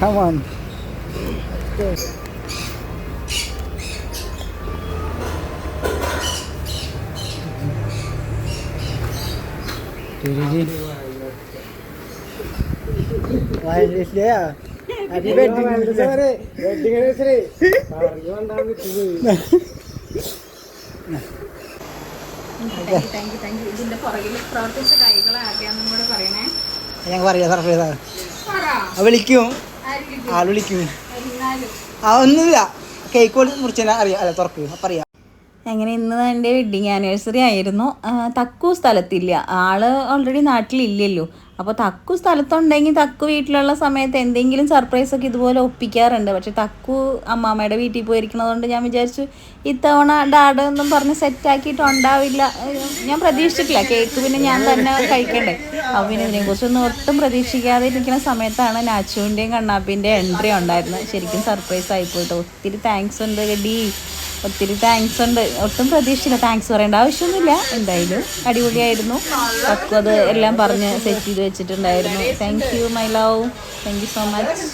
Come on. Happy wedding anniversary. Wedding anniversary. Thank you. ഇതിന്റെ പുറകിൽ പ്രവർത്തിച്ച കൈകളെ ആദ്യാന്നും കൂടെ പറയണേ. ഞാൻ പറയാ സർപ്രൈസാ. വിളിക്കും, ആൾ വിളിക്കും. ഒന്നുമില്ല, കേക്ക് മുറിച്ചാൽ അറിയാം. അല്ല തുറക്കും, പറയാം. അങ്ങനെ ഇന്ന് എൻ്റെ വെഡ്ഡിങ് ആനിവേഴ്സറി ആയിരുന്നു. തക്കു സ്ഥലത്തില്ല, ആള് ഓൾറെഡി നാട്ടിലില്ലല്ലോ. അപ്പോൾ തക്കു സ്ഥലത്തുണ്ടെങ്കിൽ തക്കു വീട്ടിലുള്ള സമയത്ത് എന്തെങ്കിലും സർപ്രൈസൊക്കെ ഇതുപോലെ ഒപ്പിക്കാറുണ്ട്. പക്ഷെ തക്കു അമ്മാമ്മയുടെ വീട്ടിൽ പോയിരിക്കണതുകൊണ്ട് ഞാൻ വിചാരിച്ചു ഇത്തവണ ഡാഡ് എന്നും പറഞ്ഞ് സെറ്റാക്കിയിട്ടുണ്ടാവില്ല. ഞാൻ പ്രതീക്ഷിച്ചിട്ടില്ല. കേക്ക് പിന്നെ ഞാൻ തന്നെ കഴിക്കണ്ടേ. അപ്പോൾ പിന്നെ ഇതിനെക്കുറിച്ചൊന്നും ഒട്ടും പ്രതീക്ഷിക്കാതെ ഇരിക്കുന്ന സമയത്താണ് നാച്ചുവിൻ്റെയും കണ്ണാപ്പിൻ്റെയും എൻട്രി ഉണ്ടായിരുന്നത്. ശരിക്കും സർപ്രൈസ് ആയിപ്പോയിട്ട് ഒത്തിരി താങ്ക്സ് ഉണ്ട് ഗഡി, ഒത്തിരി താങ്ക്സ് ഉണ്ട്. ഒട്ടും പ്രതീക്ഷിച്ചില്ല. താങ്ക്സ് പറയേണ്ട ആവശ്യമൊന്നുമില്ല. എന്തായാലും അടിപൊളിയായിരുന്നു. തക്കു അത് എല്ലാം പറഞ്ഞ് സെറ്റ് ചെയ്ത് വെച്ചിട്ടുണ്ടായിരുന്നു. Thank you my love, thank you so much.